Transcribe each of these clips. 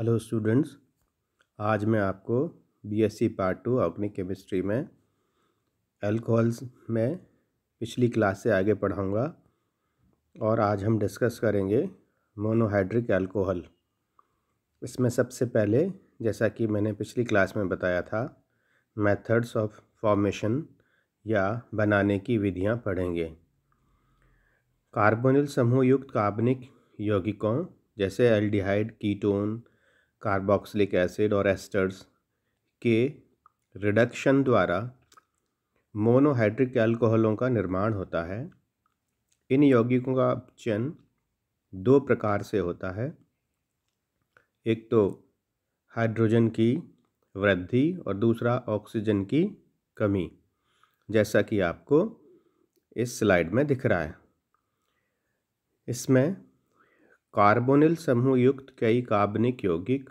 Hello students. आज मैं आपको बीएससी पार्ट 2 ऑर्गेनिक केमिस्ट्री में अल्कोहल्स में पिछली क्लास से आगे पढ़ाऊंगा और आज हम डिस्कस करेंगे मोनोहाइड्रिक अल्कोहल। इसमें सबसे पहले, जैसा कि मैंने पिछली क्लास में बताया था, मेथड्स ऑफ फॉर्मेशन या बनाने की विधियां पढ़ेंगे। कार्बोनिल समूह युक्त कार्बनिक यौगिकों जैसे एल्डिहाइड, कीटोन, कार्बोक्सिलिक एसिड और एस्टर्स के रिडक्शन द्वारा मोनोहाइड्रिक अल्कोहलों का निर्माण होता है। इन यौगिकों का अपचयन दो प्रकार से होता है। एक तो हाइड्रोजन की वृद्धि और दूसरा ऑक्सीजन की कमी, जैसा कि आपको इस स्लाइड में दिख रहा है। इसमें कार्बोनिल समूह युक्त कई कार्बनिक यौगिक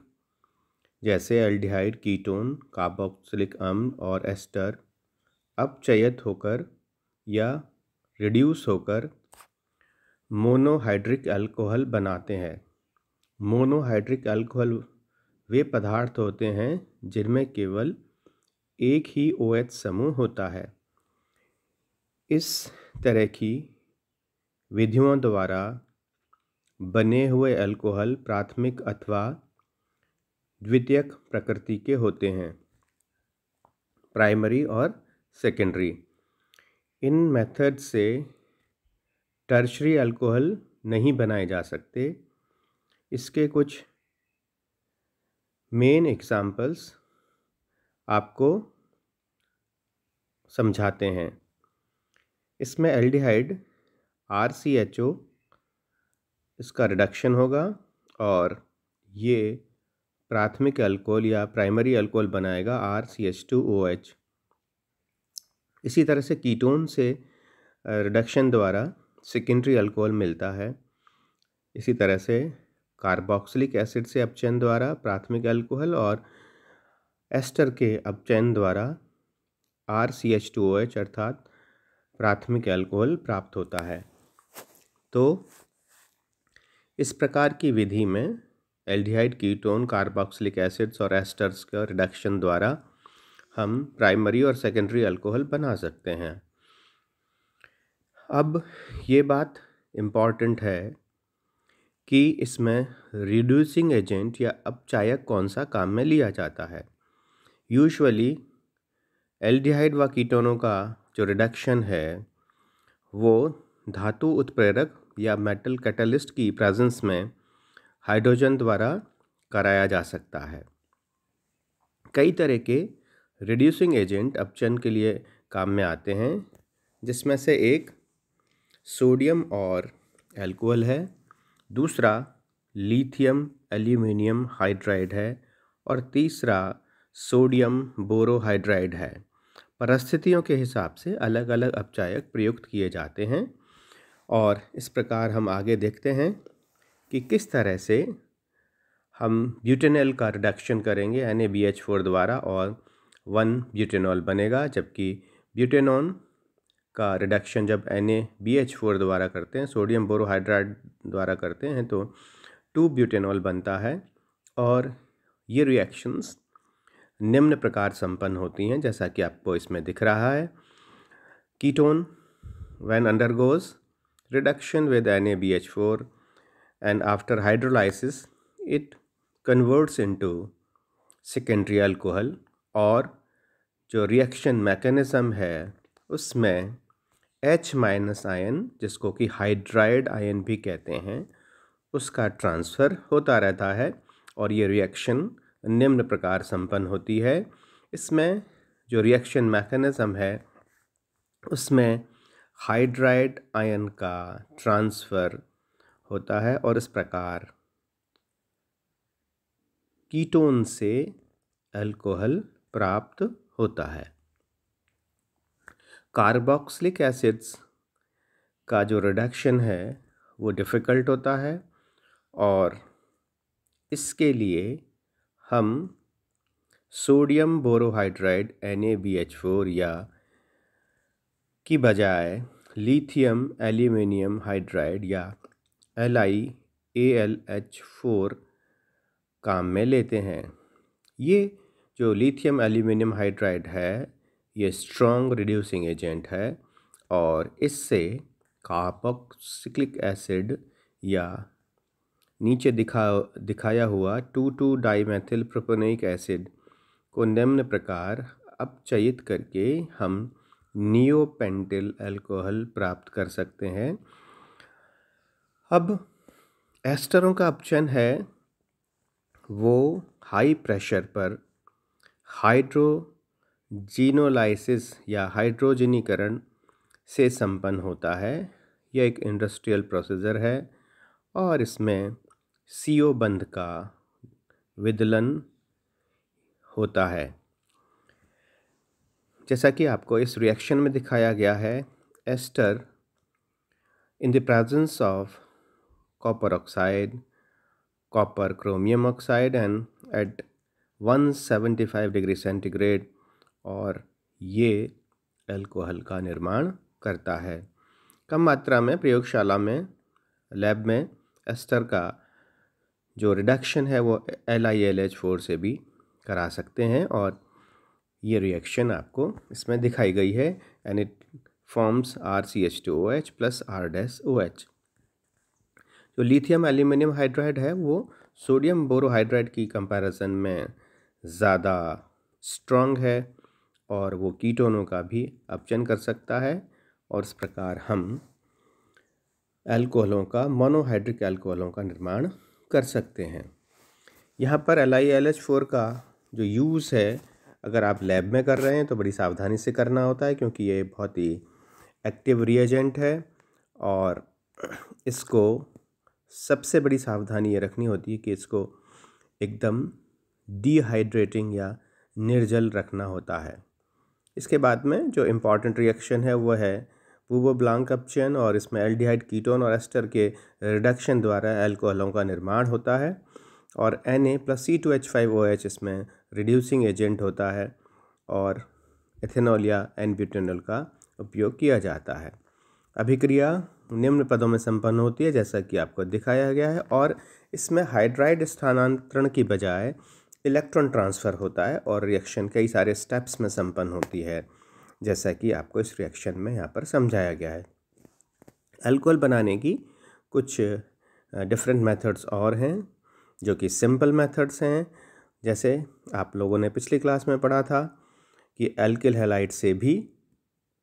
जैसे एल्डिहाइड, कीटोन, कार्बोक्सिलिक अम्ल और एस्टर अपचयित होकर या रिड्यूस होकर मोनोहाइड्रिक अल्कोहल बनाते हैं। मोनोहाइड्रिक अल्कोहल वे पदार्थ होते हैं जिनमें केवल एक ही OH समूह होता है। इस तरह की विधियों द्वारा बने हुए अल्कोहल प्राथमिक अथवा द्वितीयक प्रकृति के होते हैं, प्राइमरी और सेकेंडरी। इन मेथड से टर्शरी अल्कोहल नहीं बनाए जा सकते। इसके कुछ मेन एग्जाम्पल्स आपको समझाते हैं। इसमें एल्डिहाइड RCHO, इसका रिडक्शन होगा और ये प्राथमिक अल्कोहल या प्राइमरी अल्कोहल बनाएगा RCH2OH। इसी तरह से कीटोन से रिडक्शन द्वारा सेकेंडरी अल्कोहल मिलता है। इसी तरह से कार्बोक्सिलिक एसिड से अपचयन द्वारा प्राथमिक अल्कोहल और एस्टर के अपचयन द्वारा RCH2OH अर्थात प्राथमिक अल्कोहल प्राप्त होता है। तो इस प्रकार की विधि में एल्डिहाइड, कीटोन, कार्बोक्सिलिक एसिड्स और एस्टर्स का रिडक्शन द्वारा हम प्राइमरी और सेकेंडरी अल्कोहल बना सकते हैं। अब ये बात इम्पॉर्टेंट है कि इसमें रिड्यूसिंग एजेंट या अपचायक कौन सा काम में लिया जाता है। यूजुअली एल्डिहाइड व कीटोनों का जो रिडक्शन है वो धातु उत्प्रेरक या मेटल कैटलिस्ट की प्रेजेंस में हाइड्रोजन द्वारा कराया जा सकता है। कई तरह के रिड्यूसिंग एजेंट अपचयन के लिए काम में आते हैं, जिसमें से एक सोडियम और अल्कोहल है, दूसरा लिथियम एल्यूमिनियम हाइड्राइड है और तीसरा सोडियम बोरोहाइड्राइड है। परिस्थितियों के हिसाब से अलग अलग अपचायक प्रयुक्त किए जाते हैं और इस प्रकार हम आगे देखते हैं कि किस तरह से हम ब्यूटेनॉल का रिडक्शन करेंगे NaBH4 द्वारा और 1 ब्यूटेनॉल बनेगा, जबकि ब्यूटेनॉन का रिडक्शन जब NaBH4 द्वारा करते हैं, सोडियम बोरोहाइड्राइड द्वारा करते हैं, तो 2 ब्यूटेनॉल बनता है। और ये रिएक्शंस निम्न प्रकार संपन्न होती हैं, जैसा कि आपको इसमें दिख रहा है। Ketone when undergoes reduction with NaBH4 and after hydrolysis it converts into secondary alcohol, और जो रिएक्शन मैकेनिज्म है उसमें H- आयन, जिसको कि हाइड्राइड आयन भी कहते हैं, उसका ट्रांसफ़र होता रहता है और ये रिएक्शन निम्न प्रकार संपन्न होती है। इसमें जो रिएक्शन मैकेनिज्म है उसमें हाइड्राइड आयन का ट्रांसफ़र होता है और इस प्रकार कीटोन से अल्कोहल प्राप्त होता है। कार्बोक्सिलिक एसिड्स का जो रिडक्शन है वो डिफ़िकल्ट होता है और इसके लिए हम सोडियम बोरोहाइड्राइड NaBH4 या की बजाय लिथियम एल्यूमिनियम हाइड्राइड या LiAlH4 काम में लेते हैं। ये जो लिथियम एल्यूमिनियम हाइड्राइड है ये स्ट्रॉन्ग रिड्यूसिंग एजेंट है और इससे कार्बोक्सिलिक एसिड या नीचे दिखाया हुआ 2,2-डाइमेथिल प्रोपेनोइक एसिड को निम्न प्रकार अपचयित करके हम नियोपेंटिल अल्कोहल प्राप्त कर सकते हैं। अब एस्टरों का अपचयन है वो हाई प्रेशर पर हाइड्रोजिनोलाइसिस या हाइड्रोजनीकरण से संपन्न होता है। यह एक इंडस्ट्रियल प्रोसीजर है और इसमें CO बंध का विदलन होता है। जैसा कि आपको इस रिएक्शन में दिखाया गया है, ester in the presence of copper oxide, copper chromium oxide and at 175 degree centigrade और ये अल्कोहल का निर्माण करता है। कम मात्रा में प्रयोगशाला में लैब में एस्टर का जो रिडक्शन है वो LiLH4 से भी करा सकते हैं और ये रिएक्शन आपको इसमें दिखाई गई है and it forms RCH2OH plus R-OH। जो लिथियम एल्यूमिनियम हाइड्राइड है वो सोडियम बोरोहाइड्राइड की कंपैरिजन में ज़्यादा स्ट्रॉन्ग है और वो कीटोनों का भी अपचयन कर सकता है और इस प्रकार हम अल्कोहलों का मोनोहाइड्रिक अल्कोहलों का निर्माण कर सकते हैं। यहाँ पर LiLH4 का जो यूज़ है अगर आप लैब में कर रहे हैं तो बड़ी सावधानी से करना होता है क्योंकि ये बहुत ही एक्टिव रिएजेंट है और इसको सबसे बड़ी सावधानी ये रखनी होती है कि इसको एकदम डिहाइड्रेटिंग या निर्जल रखना होता है। इसके बाद में जो इम्पॉर्टेंट रिएक्शन है वो है पूवो ब्लांक अपचयन और इसमें एल्डिहाइड कीटोन और एस्टर के रिडक्शन द्वारा अल्कोहलों का निर्माण होता है और Na+C2H5OH इसमें रिड्यूसिंग एजेंट होता है और एथेनॉल या एन-ब्यूटेनॉल का उपयोग किया जाता है। अभिक्रिया निम्न पदों में संपन्न होती है जैसा कि आपको दिखाया गया है और इसमें हाइड्राइड स्थानांतरण की बजाय इलेक्ट्रॉन ट्रांसफ़र होता है और रिएक्शन कई सारे स्टेप्स में संपन्न होती है जैसा कि आपको इस रिएक्शन में यहाँ पर समझाया गया है। अल्कोहल बनाने की कुछ डिफरेंट मेथड्स और हैं जो कि सिंपल मेथड्स हैं। जैसे आप लोगों ने पिछली क्लास में पढ़ा था कि एल्किल हैलाइड से भी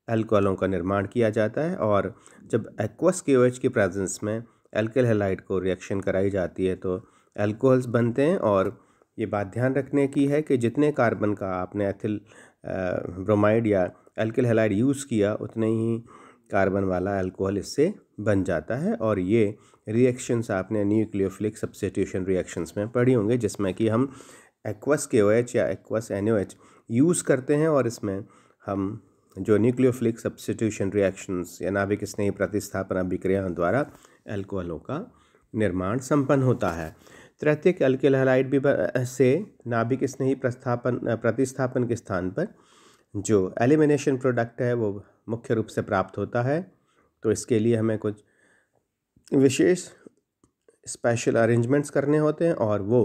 अल्कोहलों का निर्माण किया जाता है और जब एक्वस KOH की प्रेजेंस में एल्किल हैलाइड को रिएक्शन कराई जाती है तो अल्कोहल्स बनते हैं और ये बात ध्यान रखने की है कि जितने कार्बन का आपने एथिल ब्रोमाइड या एल्किल हैलाइड यूज़ किया उतने ही कार्बन वाला अल्कोहल इससे बन जाता है और ये रिएक्शंस आपने न्यूक्लियोफिलिक सब्स्टिट्यूशन रिएक्शंस में पढ़ी होंगे जिसमें कि हम एक्वस KOH या एक्वस NaOH यूज़ करते हैं और इसमें हम जो न्यूक्लियोफिलिक सब्स्टिट्यूशन रिएक्शंस या नाभिक स्नेही प्रतिस्थापन अभिक्रियाओं द्वारा अल्कोहलों का निर्माण संपन्न होता है। तृतीयक एल्किल हैलाइड भी से नाभिक स्नेही प्रतिस्थापन के स्थान पर जो एलिमिनेशन प्रोडक्ट है वो मुख्य रूप से प्राप्त होता है। तो इसके लिए हमें कुछ विशेष स्पेशल अरेंजमेंट्स करने होते हैं और वो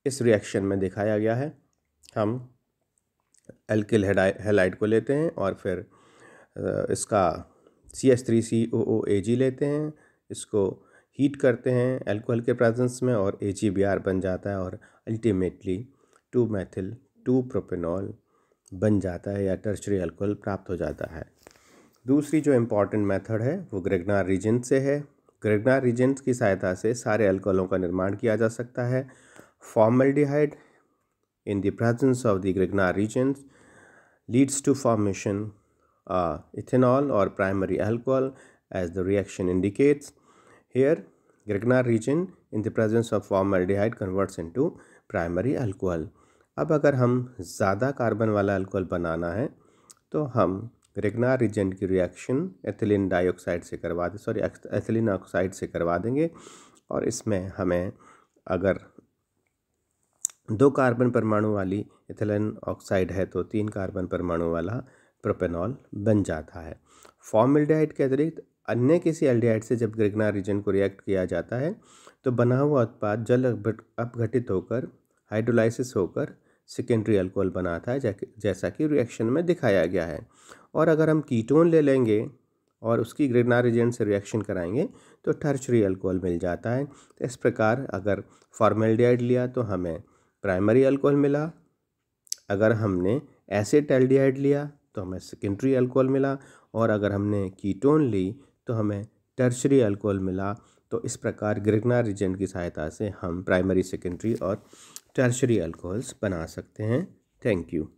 इस रिएक्शन में दिखाया गया है। हम एल्किल हैलाइड को लेते हैं और फिर इसका CH3COOAg लेते हैं, इसको हीट करते हैं अल्कोहल के प्रेजेंस में और AgBr बन जाता है और अल्टीमेटली 2-मेथिल 2-प्रोपेनॉल बन जाता है या टर्शरी अल्कोहल प्राप्त हो जाता है। दूसरी जो इम्पॉर्टेंट मेथड है वो ग्रेगनार रीजेंट से है। ग्रेगनार रीजेंट की सहायता से सारे अल्कोहलों का निर्माण किया जा सकता है। Formaldehyde in the presence of the Grignard reagents leads to formation ethanol or primary alcohol as the reaction indicates. Here Grignard reagent in the presence of formaldehyde converts into primary alcohol. अब अगर हम ज़्यादा carbon वाला alcohol बनाना है तो हम ग्रिग्नार reagent की reaction ethylene dioxide से एथिलीन ऑक्साइड से करवा देंगे और इसमें हमें अगर 2 कार्बन परमाणु वाली एथिलीन ऑक्साइड है तो 3 कार्बन परमाणु वाला प्रोपेनॉल बन जाता है। फॉर्मल्डिहाइड के अतिरिक्त अन्य किसी एल्डिहाइड से जब ग्रिग्नार रीजन को रिएक्ट किया जाता है तो बना हुआ उत्पाद जल अपघटित होकर हाइड्रोलाइसिस होकर सेकेंडरी अल्कोहल बनाता है, जैसा कि रिएक्शन में दिखाया गया है। और अगर हम कीटोन ले लेंगे और उसकी ग्रिग्नार रीजन से रिएक्शन कराएंगे तो टर्शरी अल्कोहल मिल जाता है। तो इस प्रकार अगर फॉर्मेल्डिहाइड लिया तो हमें प्राइमरी अल्कोहल मिला, अगर हमने एसिटाल्डिहाइड लिया तो हमें सेकेंडरी अल्कोहल मिला, और अगर हमने कीटोन ली तो हमें टर्शरी अल्कोहल मिला। तो इस प्रकार ग्रिग्नार रीजन की सहायता से हम प्राइमरी, सेकेंडरी और टर्शरी अल्कोहल्स बना सकते हैं। Thank you.